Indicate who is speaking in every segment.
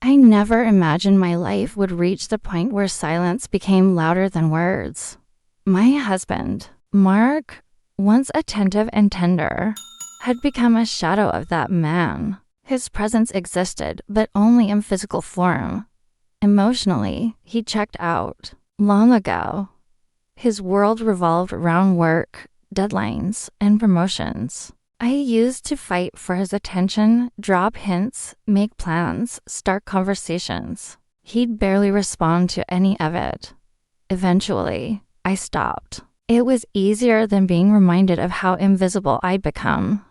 Speaker 1: I never imagined my life would reach the point where silence became louder than words. My husband, Mark, once attentive and tender, had become a shadow of that man. His presence existed, but only in physical form. Emotionally, he checked out long ago. His world revolved around work, deadlines, and promotions. I used to fight for his attention, drop hints, make plans, start conversations. He'd barely respond to any of it. Eventually, I stopped. It was easier than being reminded of how invisible I'd become.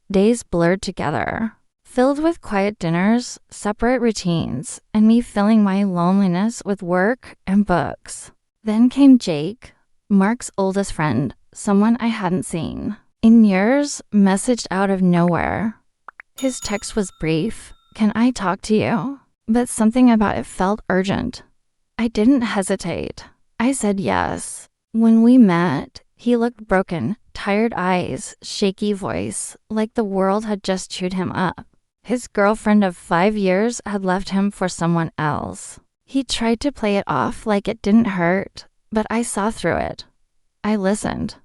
Speaker 1: Days blurred together, filled with quiet dinners, separate routines, and me filling my loneliness with work and books. Then came Jake, Mark's oldest friend, someone I hadn't seen in years, messaged out of nowhere. His text was brief, "Can I talk to you?" But something about it felt urgent. I didn't hesitate. I said yes. When we met, he looked broken, tired eyes, shaky voice, like the world had just chewed him up. His girlfriend of 5 years had left him for someone else. He tried to play it off like it didn't hurt, but I saw through it. I listened.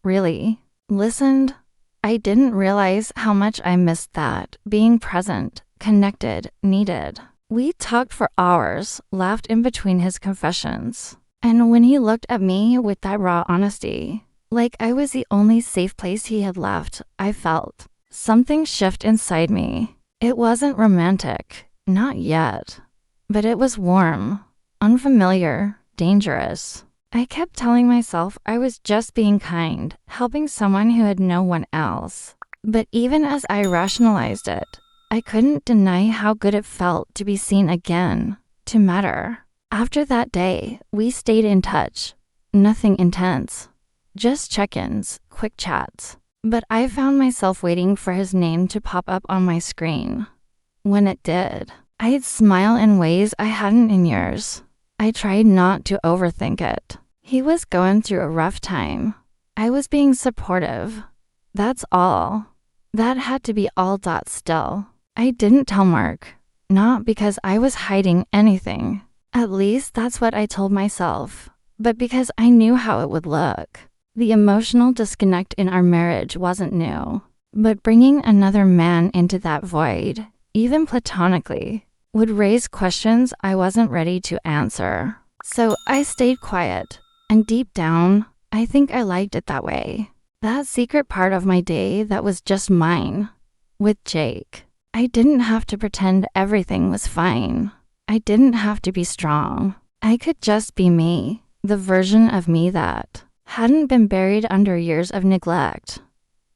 Speaker 1: Really listened. I didn't realize how much I missed that, being present, connected, needed. We talked for hours, laughed in between his confessions. And when he looked at me with that raw honesty, like I was the only safe place he had left, I felt something shift inside me. It wasn't romantic, not yet, but it was warm, unfamiliar, dangerous. I kept telling myself I was just being kind, helping someone who had no one else. But even as I rationalized it, I couldn't deny how good it felt to be seen again, to matter. After that day, we stayed in touch. Nothing intense, just check-ins, quick chats. But I found myself waiting for his name to pop up on my screen. When it did, I'd smile in ways I hadn't in years. I tried not to overthink it. He was going through a rough time. I was being supportive. That's all. That had to be all. Still, I didn't tell Mark. Not because I was hiding anything. At least that's what I told myself. But because I knew how it would look. The emotional disconnect in our marriage wasn't new. But bringing another man into that void, even platonically, would raise questions I wasn't ready to answer. So I stayed quiet. And deep down, I think I liked it that way. That secret part of my day that was just mine. With Jake, I didn't have to pretend everything was fine. I didn't have to be strong. I could just be me, the version of me that hadn't been buried under years of neglect.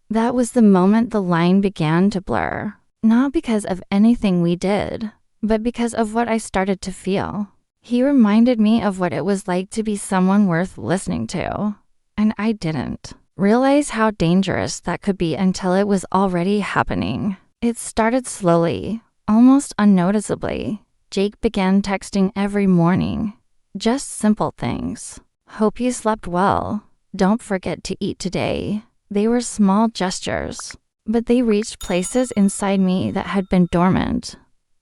Speaker 1: That was the moment the line began to blur. Not because of anything we did, but because of what I started to feel. He reminded me of what it was like to be someone worth listening to. And I didn't realize how dangerous that could be until it was already happening. It started slowly, almost unnoticeably. Jake began texting every morning. Just simple things. "Hope you slept well. Don't forget to eat today." They were small gestures, but they reached places inside me that had been dormant.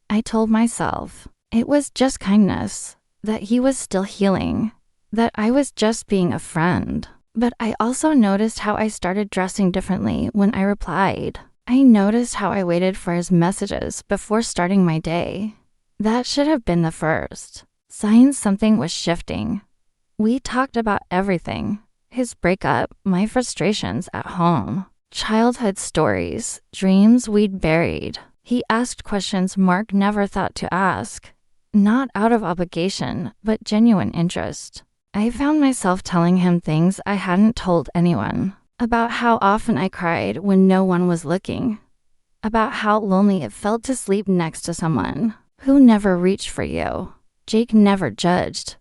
Speaker 1: I told myself it was just kindness, that he was still healing, that I was just being a friend. But I also noticed how I started dressing differently when I replied. I noticed how I waited for his messages before starting my day. That should have been the first sign something was shifting. We talked about everything. His breakup, my frustrations at home, childhood stories, dreams we'd buried. He asked questions Mark never thought to ask. Not out of obligation, but genuine interest. I found myself telling him things I hadn't told anyone. About how often I cried when no one was looking. About how lonely it felt to sleep next to someone who never reached for you. Jake never judged.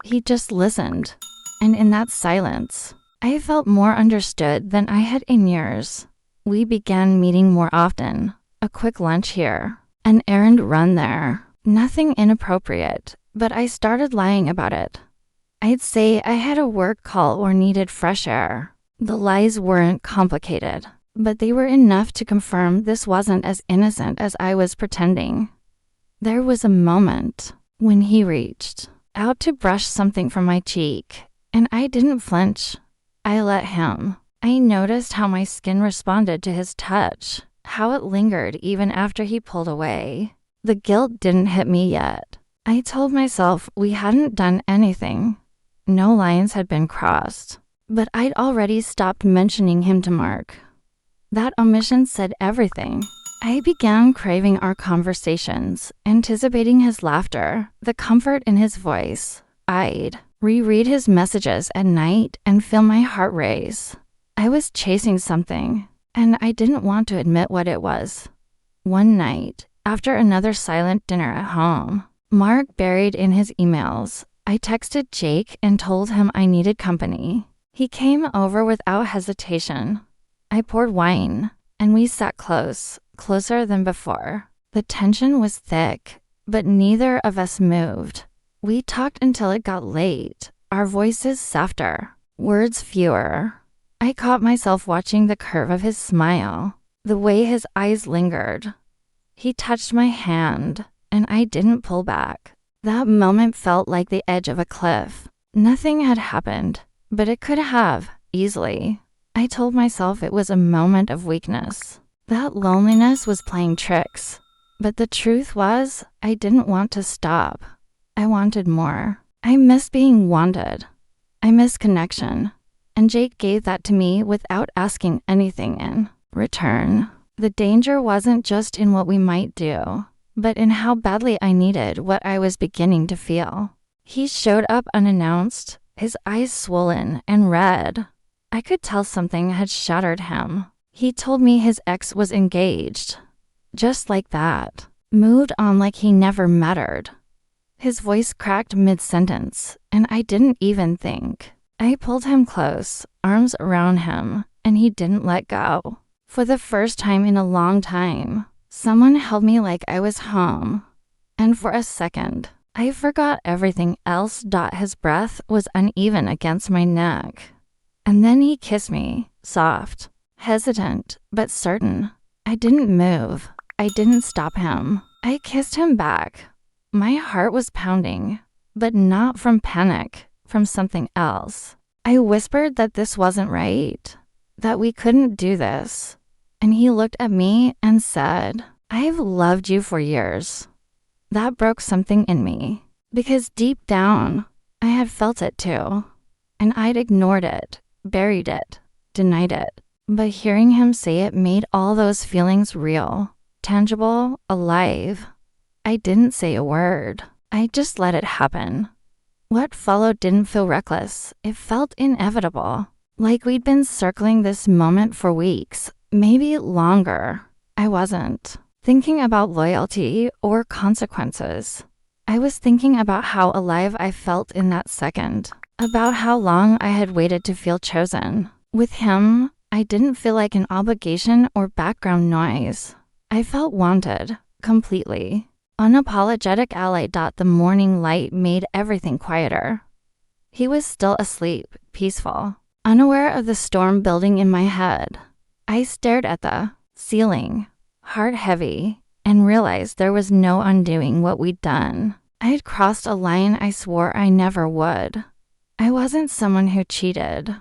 Speaker 1: He just listened. And in that silence, I felt more understood than I had in years. We began meeting more often. A quick lunch here, an errand run there. Nothing inappropriate, but I started lying about it. I'd say I had a work call or needed fresh air. The lies weren't complicated, but they were enough to confirm this wasn't as innocent as I was pretending. There was a moment when he reached out to brush something from my cheek, and I didn't flinch. I let him. I noticed how my skin responded to his touch, how it lingered even after he pulled away. The guilt didn't hit me yet. I told myself we hadn't done anything. No lines had been crossed, but I'd already stopped mentioning him to Mark. That omission said everything. I began craving our conversations, anticipating his laughter, the comfort in his voice. I'd reread his messages at night and feel my heart race. I was chasing something, and I didn't want to admit what it was. One night, after another silent dinner at home, Mark buried in his emails, I texted Jake and told him I needed company. He came over without hesitation. I poured wine, and we sat closer than before. The tension was thick, but neither of us moved. We talked until it got late, our voices softer, words fewer. I caught myself watching the curve of his smile, the way his eyes lingered. He touched my hand, and I didn't pull back. That moment felt like the edge of a cliff. Nothing had happened, but it could have, easily. I told myself it was a moment of weakness. That loneliness was playing tricks. But the truth was, I didn't want to stop. I wanted more. I missed being wanted. I missed connection. And Jake gave that to me without asking anything in return. The danger wasn't just in what we might do, but in how badly I needed what I was beginning to feel. He showed up unannounced, his eyes swollen and red. I could tell something had shattered him. He told me his ex was engaged. Just like that. Moved on like he never mattered. His voice cracked mid-sentence, and I didn't even think. I pulled him close, arms around him, and he didn't let go. For the first time in a long time, someone held me like I was home. And for a second, I forgot everything else. His breath was uneven against my neck. And then he kissed me, soft, hesitant, but certain. I didn't move. I didn't stop him. I kissed him back. My heart was pounding, but not from panic, from something else. I whispered that this wasn't right, that we couldn't do this. And he looked at me and said, "I've loved you for years." That broke something in me, because deep down, I had felt it too. And I'd ignored it, buried it, denied it. But hearing him say it made all those feelings real, tangible, alive. I didn't say a word. I just let it happen. What followed didn't feel reckless. It felt inevitable, like we'd been circling this moment for weeks, maybe longer. I wasn't thinking about loyalty or consequences. I was thinking about how alive I felt in that second, about how long I had waited to feel chosen. With him, I didn't feel like an obligation or background noise. I felt wanted, completely. Unapologetic ally. The morning light made everything quieter. He was still asleep, peaceful, unaware of the storm building in my head. I stared at the ceiling, heart heavy, and realized there was no undoing what we'd done. I had crossed a line I swore I never would. I wasn't someone who cheated.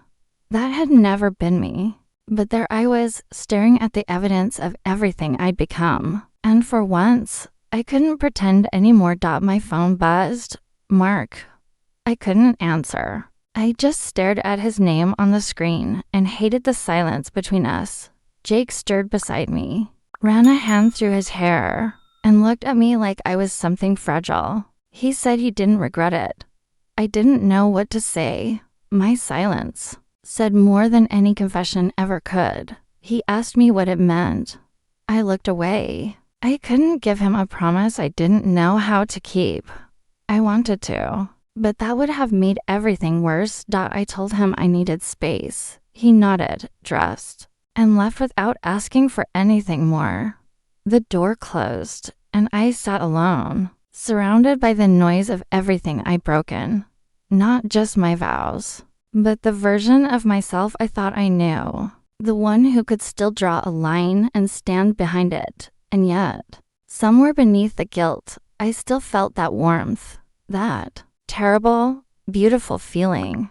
Speaker 1: That had never been me. But there I was, staring at the evidence of everything I'd become. And for once, I couldn't pretend anymore. My phone buzzed. Mark. I couldn't answer. I just stared at his name on the screen and hated the silence between us. Jake stirred beside me, ran a hand through his hair, and looked at me like I was something fragile. He said he didn't regret it. I didn't know what to say. My silence said more than any confession ever could. He asked me what it meant. I looked away. I couldn't give him a promise I didn't know how to keep. I wanted to, but that would have made everything worse. I told him I needed space. He nodded, dressed, and left without asking for anything more. The door closed, and I sat alone, surrounded by the noise of everything I'd broken. Not just my vows, but the version of myself I thought I knew. The one who could still draw a line and stand behind it. And yet, somewhere beneath the guilt, I still felt that warmth, that terrible, beautiful feeling.